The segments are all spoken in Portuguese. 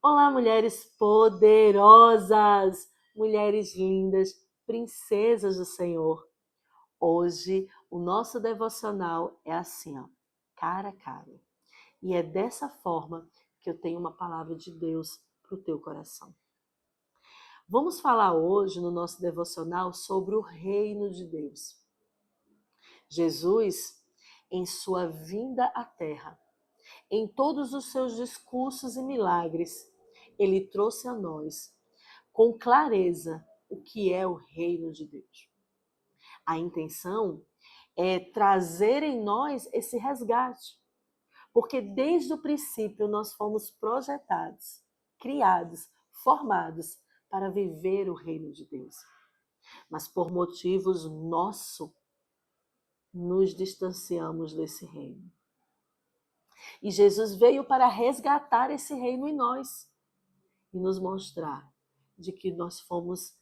Olá, mulheres poderosas, mulheres lindas, princesas do Senhor. Hoje, o nosso devocional é assim, ó, cara a cara. E é dessa forma que eu tenho uma palavra de Deus para o teu coração. Vamos falar hoje no nosso devocional sobre o reino de Deus. Jesus, em sua vinda à terra, em todos os seus discursos e milagres, ele trouxe a nós com clareza o que é o reino de Deus. A intenção é trazer em nós esse resgate, porque desde o princípio nós fomos projetados, criados, formados para viver o reino de Deus. Mas por motivos nossos, nos distanciamos desse reino. E Jesus veio para resgatar esse reino em nós e nos mostrar de que nós fomos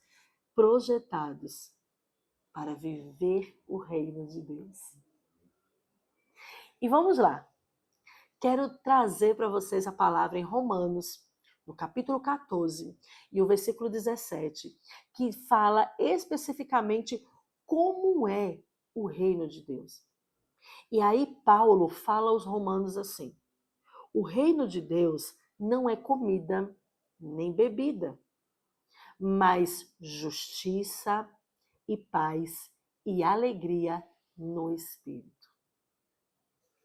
projetados para viver o reino de Deus. E vamos lá. Quero trazer para vocês a palavra em Romanos, no capítulo 14 e o versículo 17, que fala especificamente como é o reino de Deus. E aí Paulo fala aos romanos assim: o reino de Deus não é comida nem bebida, mas justiça e paz e alegria no Espírito.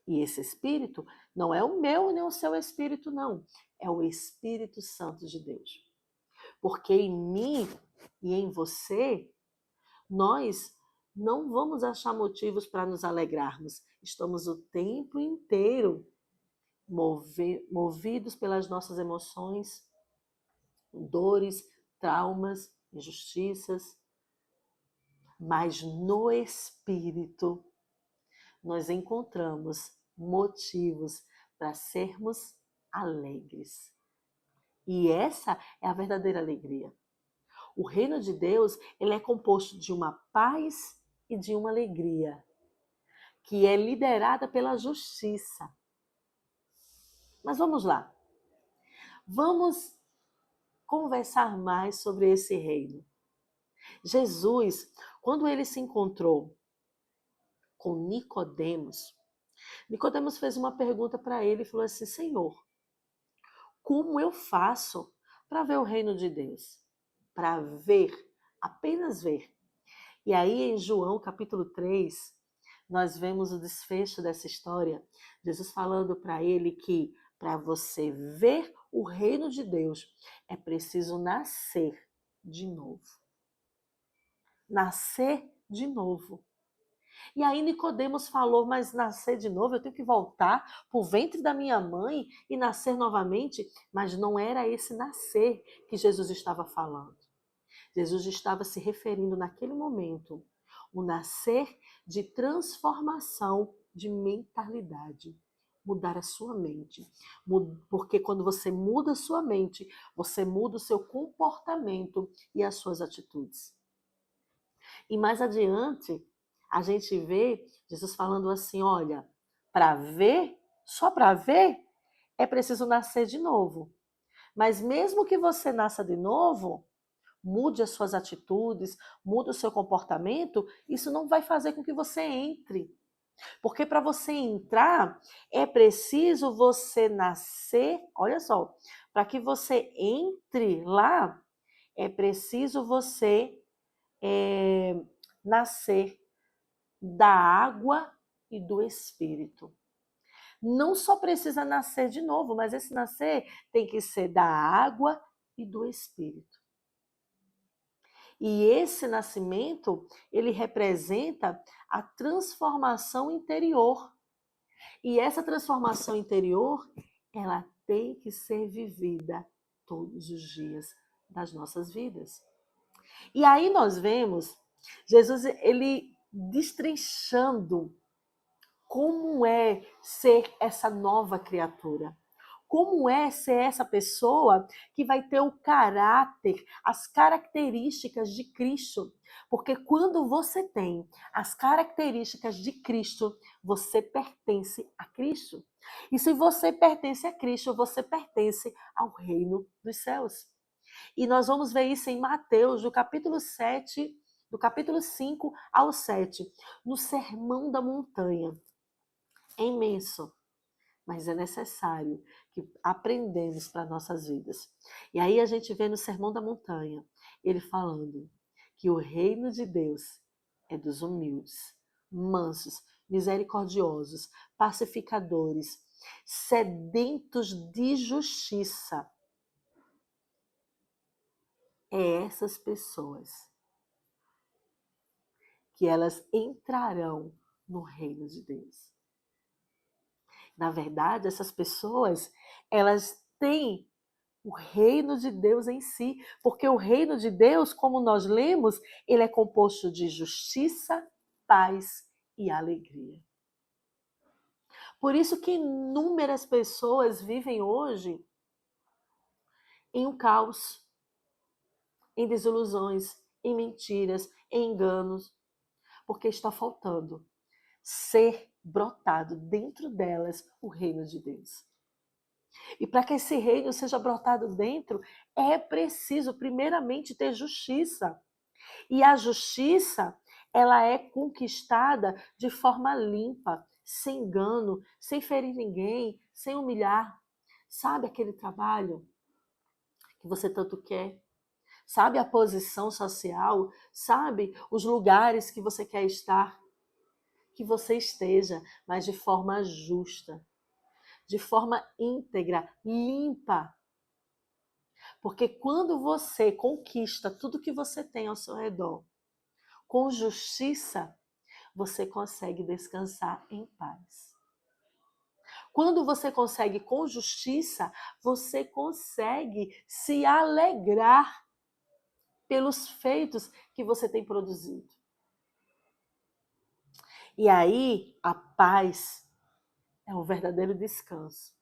E esse Espírito não é o meu nem o seu Espírito, não. É o Espírito Santo de Deus. Porque em mim e em você, nós não vamos achar motivos para nos alegrarmos. Estamos o tempo inteiro movidos pelas nossas emoções, dores, traumas, injustiças. Mas no Espírito, nós encontramos motivos para sermos alegres. E essa é a verdadeira alegria. O reino de Deus, ele é composto de uma paz e de uma alegria, que é liderada pela justiça. Mas vamos lá. Vamos conversar mais sobre esse reino. Jesus, quando ele se encontrou com Nicodemos, Nicodemos fez uma pergunta para ele e falou assim: Senhor, como eu faço para ver o reino de Deus? Para ver, apenas ver. E aí em João capítulo 3, nós vemos o desfecho dessa história, Jesus falando para ele que para você ver o reino de Deus é preciso nascer de novo. Nascer de novo. E aí Nicodemos falou, mas nascer de novo, eu tenho que voltar para o ventre da minha mãe e nascer novamente? Mas não era esse nascer que Jesus estava falando. Jesus estava se referindo naquele momento o nascer de transformação de mentalidade. Mudar a sua mente. Porque quando você muda a sua mente, você muda o seu comportamento e as suas atitudes. E mais adiante, a gente vê Jesus falando assim, olha, para ver, só para ver, é preciso nascer de novo. Mas mesmo que você nasça de novo, mude as suas atitudes, mude o seu comportamento, isso não vai fazer com que você entre. Porque para você entrar, é preciso você nascer, olha só, para que você entre lá, é preciso você nascer da água e do Espírito. Não só precisa nascer de novo, mas esse nascer tem que ser da água e do Espírito. E esse nascimento, ele representa a transformação interior. E essa transformação interior, ela tem que ser vivida todos os dias das nossas vidas. E aí nós vemos Jesus, ele destrinchando como é ser essa nova criatura. como é ser essa pessoa que vai ter o caráter, as características de Cristo. Porque quando você tem as características de Cristo, você pertence a Cristo. E se você pertence a Cristo, você pertence ao reino dos céus. E nós vamos ver isso em Mateus, do capítulo 7, do capítulo 5 ao 7, no Sermão da Montanha. É imenso, mas é necessário que aprendamos para nossas vidas. E aí a gente vê no Sermão da Montanha, ele falando que o reino de Deus é dos humildes, mansos, misericordiosos, pacificadores, sedentos de justiça. É essas pessoas que elas entrarão no reino de Deus. Na verdade, essas pessoas, elas têm o reino de Deus em si, porque o reino de Deus, como nós lemos, ele é composto de justiça, paz e alegria. Por isso que inúmeras pessoas vivem hoje em um caos, em desilusões, em mentiras, em enganos, porque está faltando ser brotado dentro delas o reino de Deus. E para que esse reino seja brotado dentro, é preciso primeiramente ter justiça. E a justiça, ela é conquistada de forma limpa, sem engano, sem ferir ninguém, sem humilhar. Sabe aquele trabalho que você tanto quer? Sabe a posição social? Sabe os lugares que você quer estar? Que você esteja, mas de forma justa, de forma íntegra, limpa. Porque quando você conquista tudo que você tem ao seu redor, com justiça, você consegue descansar em paz. Quando você consegue com justiça, você consegue se alegrar pelos feitos que você tem produzido. E aí, a paz é o verdadeiro descanso.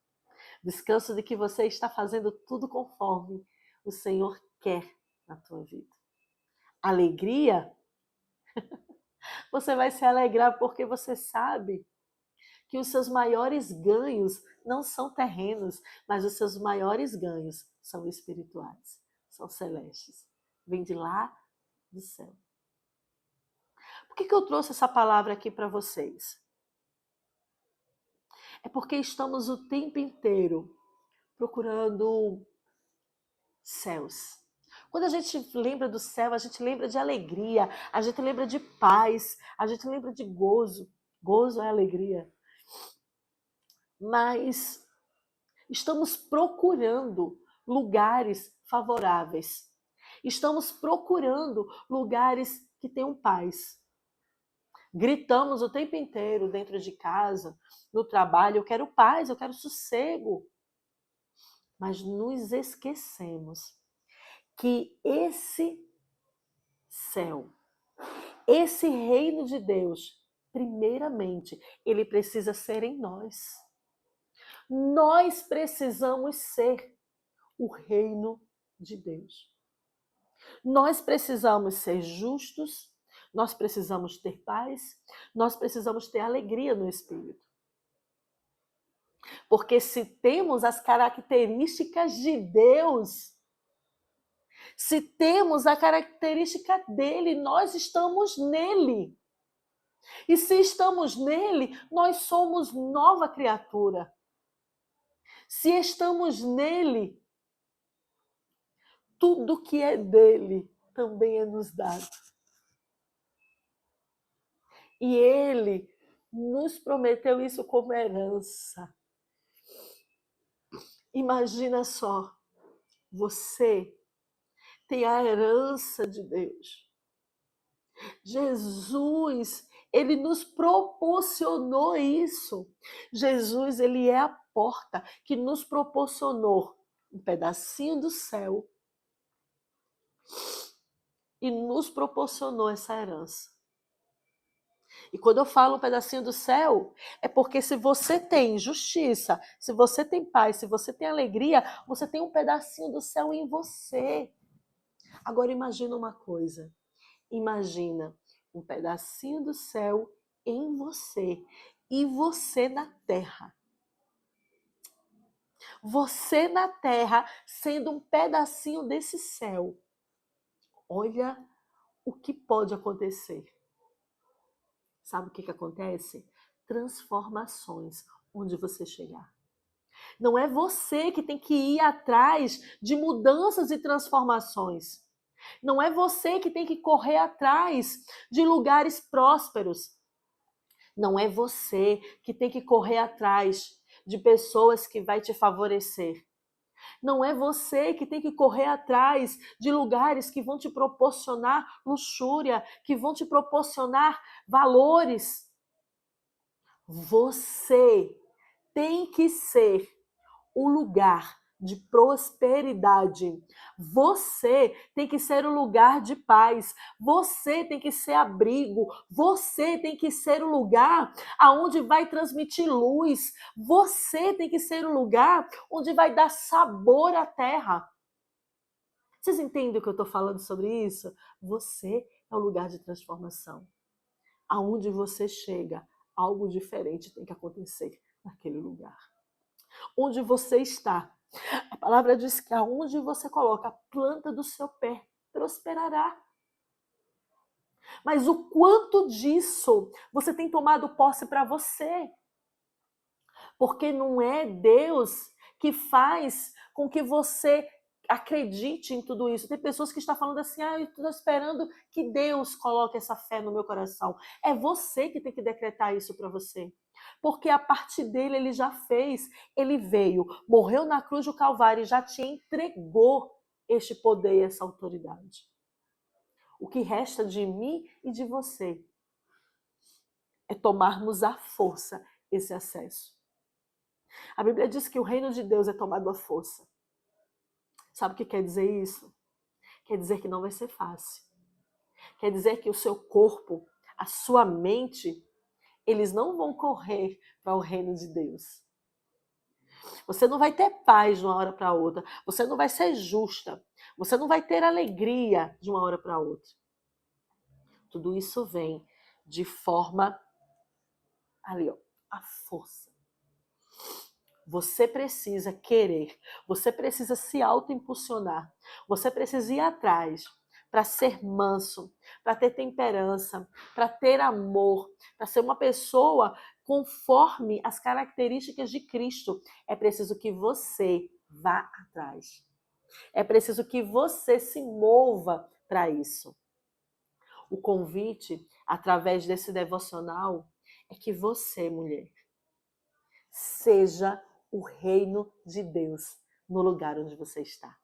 Descanso de que você está fazendo tudo conforme o Senhor quer na tua vida. Alegria, você vai se alegrar porque você sabe que os seus maiores ganhos não são terrenos, mas os seus maiores ganhos são espirituais, são celestes. Vem de lá do céu. Por que eu trouxe essa palavra aqui para vocês? É porque estamos o tempo inteiro procurando céus. Quando a gente lembra do céu, a gente lembra de alegria, a gente lembra de paz, a gente lembra de gozo. Gozo é alegria. Mas estamos procurando lugares favoráveis. Estamos procurando lugares que tenham paz. Gritamos o tempo inteiro dentro de casa, no trabalho, eu quero paz, eu quero sossego. Mas nos esquecemos que esse céu, esse reino de Deus, primeiramente, ele precisa ser em nós. Nós precisamos ser o reino de Deus. Nós precisamos ser justos, nós precisamos ter paz, nós precisamos ter alegria no espírito. Porque se temos as características de Deus, se temos a característica dele, nós estamos nele. E se estamos nele, nós somos nova criatura. Se estamos nele, tudo que é dele também é nos dado. E ele nos prometeu isso como herança. Imagina só, você tem a herança de Deus. Jesus, ele nos proporcionou isso. Jesus, ele é a porta que nos proporcionou um pedacinho do céu e nos proporcionou essa herança. E quando eu falo um pedacinho do céu, é porque se você tem justiça, se você tem paz, se você tem alegria, você tem um pedacinho do céu em você. Agora imagina uma coisa. Imagina um pedacinho do céu em você e você na terra. Você na terra sendo um pedacinho desse céu. Olha o que pode acontecer. Sabe o que acontece? Transformações onde você chegar. Não é você que tem que ir atrás de mudanças e transformações. Não é você que tem que correr atrás de lugares prósperos. Não é você que tem que correr atrás de pessoas que vai te favorecer. Não é você que tem que correr atrás de lugares que vão te proporcionar luxúria, que vão te proporcionar valores. Você tem que ser o lugar de prosperidade. Você tem que ser o lugar de paz. Você tem que ser abrigo. Você tem que ser o lugar aonde vai transmitir luz. Você tem que ser o lugar onde vai dar sabor à terra. Vocês entendem o que eu estou falando sobre isso? Você é o lugar de transformação. Aonde você chega, algo diferente tem que acontecer naquele lugar. Onde você está, a palavra diz que aonde você coloca a planta do seu pé, prosperará. Mas o quanto disso você tem tomado posse para você? Porque não é Deus que faz com que você acredite em tudo isso. Tem pessoas que estão falando assim, eu estou esperando que Deus coloque essa fé no meu coração. É você que tem que decretar isso para você. Porque a parte dele ele já fez. Ele veio, morreu na cruz do Calvário e já te entregou este poder e essa autoridade. O que resta de mim e de você é tomarmos à força esse acesso. A Bíblia diz que o reino de Deus é tomado à força. Sabe o que quer dizer isso? Quer dizer que não vai ser fácil. Quer dizer que o seu corpo, a sua mente, eles não vão correr para o reino de Deus. Você não vai ter paz de uma hora para outra. Você não vai ser justa. Você não vai ter alegria de uma hora para outra. Tudo isso vem de forma ali, ó, a força. Você precisa querer, você precisa se autoimpulsionar, você precisa ir atrás para ser manso, para ter temperança, para ter amor, para ser uma pessoa conforme as características de Cristo. É preciso que você vá atrás. É preciso que você se mova para isso. O convite, através desse devocional, é que você, mulher, seja o reino de Deus no lugar onde você está.